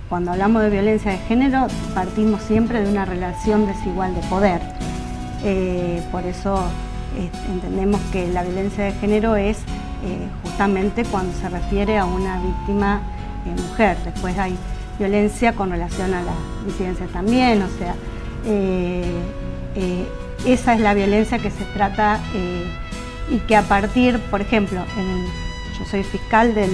cuando hablamos de violencia de género, partimos siempre de una relación desigual de poder. Por eso entendemos que la violencia de género es justamente cuando se refiere a una víctima mujer. Después hay violencia con relación a las disidencias también, o sea, esa es la violencia que se trata y que a partir, por ejemplo, yo soy fiscal del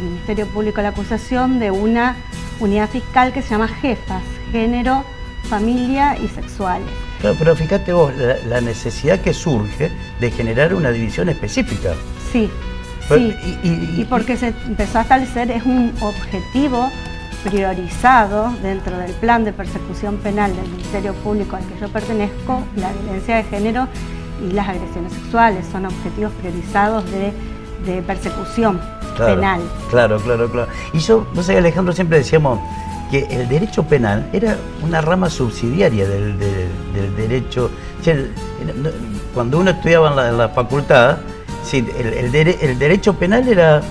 Ministerio Público de la Acusación de una unidad fiscal que se llama JEFAS, Género, Familia y Sexuales. Claro, pero fíjate vos, la necesidad que surge de generar una división específica. Sí, pero, sí, y porque se empezó a establecer, es un objetivo priorizado dentro del plan de persecución penal del Ministerio Público al que yo pertenezco, la violencia de género y las agresiones sexuales, son objetivos priorizados de persecución penal. Claro. Y vos sabés, Alejandro, siempre decíamos que el derecho penal era una rama subsidiaria del derecho. O sea, cuando uno estudiaba en la facultad, sí, el derecho penal era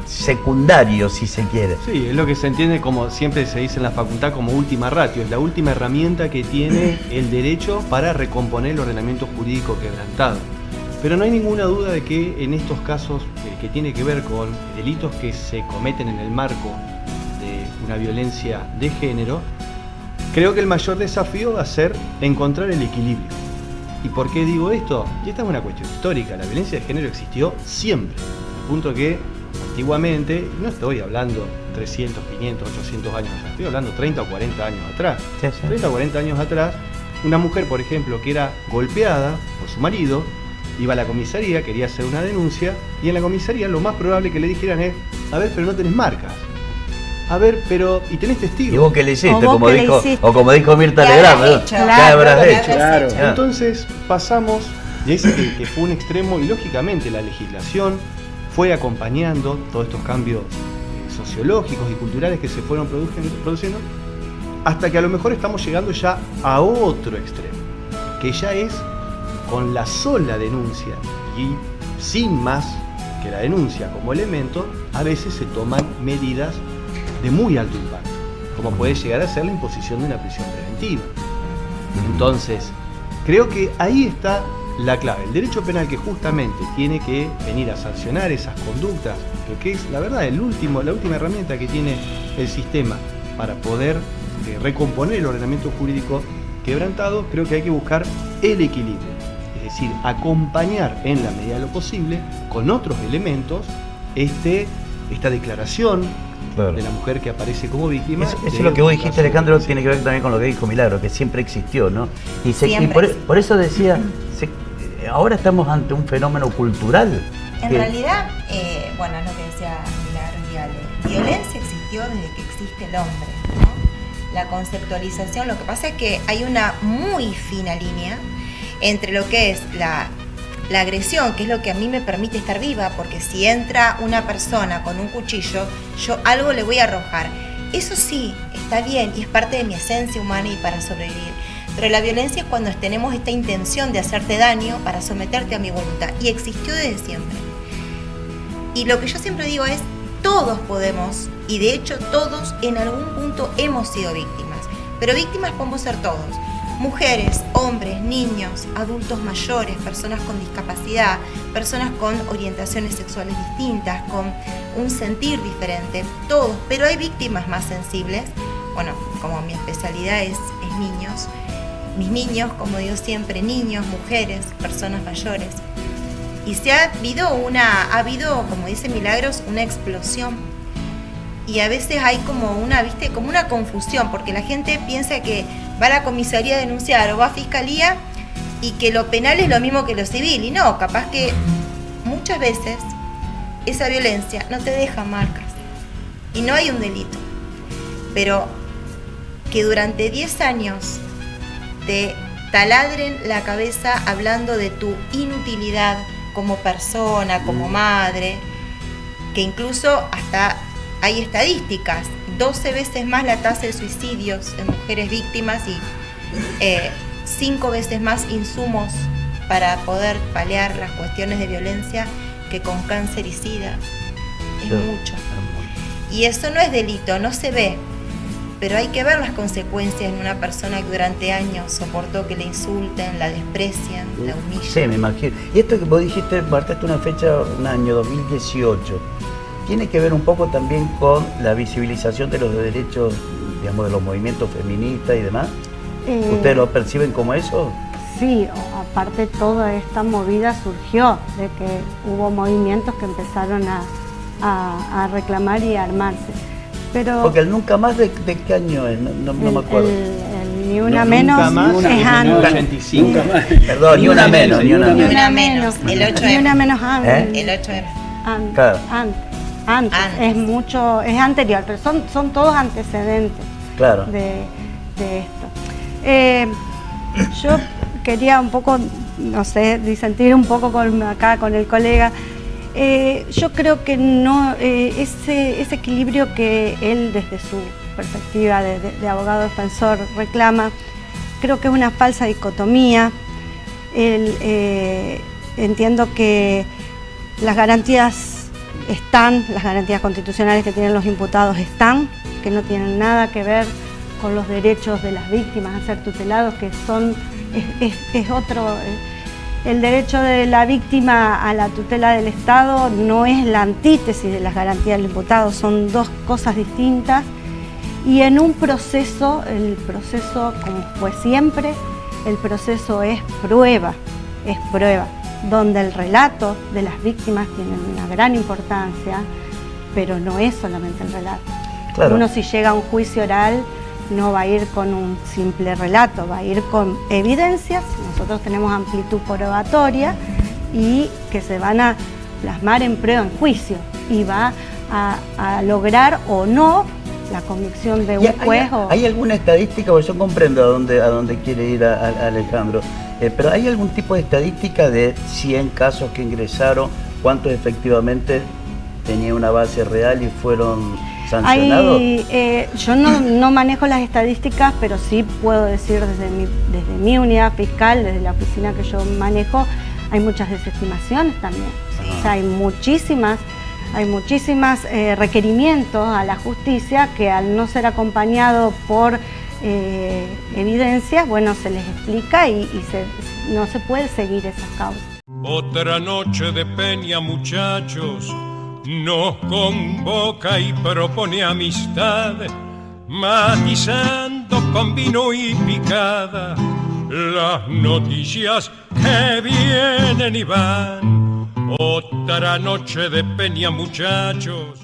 secundario, si se quiere. Sí, es lo que se entiende, como siempre se dice en la facultad, como última ratio. Es la última herramienta que tiene el derecho para recomponer el ordenamiento jurídico quebrantado. Pero no hay ninguna duda de que en estos casos que tiene que ver con delitos que se cometen en el marco de una violencia de género, creo que el mayor desafío va a ser encontrar el equilibrio. ¿Y por qué digo esto? Y esta es una cuestión histórica. La violencia de género existió siempre, al punto que antiguamente, no estoy hablando 300, 500, 800 años atrás, estoy hablando 30 o 40 años atrás. Sí. 30 o 40 años atrás, una mujer, por ejemplo, que era golpeada por su marido, iba a la comisaría, quería hacer una denuncia, y en la comisaría lo más probable que le dijeran es: a ver, pero no tenés marcas. A ver, pero, ¿y tenés testigos? ¿Y vos qué le hiciste? O como dijo Mirta Legrand, ¿no? ¿Qué habrás hecho? Claro. Entonces pasamos, y ese que fue un extremo, y lógicamente la legislación fue acompañando todos estos cambios sociológicos y culturales que se fueron produciendo, hasta que a lo mejor estamos llegando ya a otro extremo, que ya es con la sola denuncia y sin más que la denuncia como elemento, a veces se toman medidas de muy alto impacto, como puede llegar a ser la imposición de una prisión preventiva. Entonces, creo que ahí está la clave. El derecho penal, que justamente tiene que venir a sancionar esas conductas, que es la verdad la última herramienta que tiene el sistema para poder recomponer el ordenamiento jurídico quebrantado, creo que hay que buscar el equilibrio. Es decir, acompañar en la medida de lo posible con otros elementos esta declaración de la mujer que aparece como víctima. Eso es lo que vos dijiste, Alejandro, tiene que ver también con lo que dijo Milagro, que siempre existió, ¿no? Y por eso decía, ahora estamos ante un fenómeno cultural. En realidad, bueno, es lo que decía Milagro y Ale, violencia existió desde que existe el hombre, ¿no? La conceptualización, lo que pasa es que hay una muy fina línea entre lo que es la agresión, que es lo que a mí me permite estar viva, porque si entra una persona con un cuchillo, yo algo le voy a arrojar. Eso sí, está bien y es parte de mi esencia humana y para sobrevivir. Pero la violencia es cuando tenemos esta intención de hacerte daño para someterte a mi voluntad, y existió desde siempre. Y lo que yo siempre digo es, todos podemos, y de hecho todos en algún punto hemos sido víctimas, pero víctimas podemos ser todos. Mujeres, hombres, niños, adultos mayores, personas con discapacidad, personas con orientaciones sexuales distintas, con un sentir diferente, todos, pero hay víctimas más sensibles. Bueno, como mi especialidad es niños, mis niños, como digo siempre, niños, mujeres, personas mayores. Y ha habido, como dice Milagros, una explosión. Y a veces hay como una confusión, porque la gente piensa que va a la comisaría a denunciar o va a fiscalía y que lo penal es lo mismo que lo civil. Y no, capaz que muchas veces esa violencia no te deja marcas y no hay un delito. Pero que durante 10 años te taladren la cabeza hablando de tu inutilidad como persona, como madre, que incluso hasta hay estadísticas, 12 veces más la tasa de suicidios en mujeres víctimas y 5 veces más insumos para poder paliar las cuestiones de violencia que con cáncer y SIDA. Es mucho. Y eso no es delito, no se ve. pero hay que ver las consecuencias en una persona que durante años soportó que le insulten, la desprecian, la humillan. Sí, me imagino. Y esto que vos dijiste, marcaste una fecha, un año 2018, tiene que ver un poco también con la visibilización de los derechos, digamos, de los movimientos feministas y demás. ¿Ustedes lo perciben como eso? Sí, aparte toda esta movida surgió de que hubo movimientos que empezaron a reclamar y a armarse. Pero porque el Nunca Más, ¿de qué año es? No me acuerdo. El Ni Una Menos Nunca Más es antes. 85. Perdón, Ni Una Menos, Ni Una Ni Menos. Una Menos, el 8M. Ni Una Menos antes. El 8M. Claro. Antes. Es mucho, es anterior, pero son todos antecedentes Claro. de esto. Yo quería un poco, no sé, disentir un poco acá con el colega. Yo creo que no, ese equilibrio que él desde su perspectiva de abogado defensor reclama, creo que es una falsa dicotomía. Entiendo que las garantías están, las garantías constitucionales que tienen los imputados están, que no tienen nada que ver con los derechos de las víctimas a ser tutelados, que es otro. El derecho de la víctima a la tutela del Estado no es la antítesis de las garantías del imputado, son dos cosas distintas. Y en un proceso, el proceso, como fue siempre, el proceso es prueba, donde el relato de las víctimas tiene una gran importancia, pero no es solamente el relato. Claro. Uno, si llega a un juicio oral, no va a ir con un simple relato, va a ir con evidencias. Nosotros tenemos amplitud probatoria y que se van a plasmar en prueba en juicio y va a lograr o no la convicción de un juez. ¿Hay alguna estadística? Porque yo comprendo a dónde quiere ir Alejandro, pero ¿hay algún tipo de estadística de 100 casos que ingresaron, cuántos efectivamente tenían una base real y fueron sancionados? Yo no manejo las estadísticas, pero sí puedo decir desde mi unidad fiscal, desde la oficina que yo manejo, hay muchas desestimaciones también. Sí. O sea, hay muchísimas requerimientos a la justicia que, al no ser acompañado por evidencias, bueno, se les explica y no se puede seguir esas causas. Otra noche de peña, muchachos, nos convoca y propone amistad, matizando con vino y picada las noticias que vienen y van. Otra noche de peña, muchachos.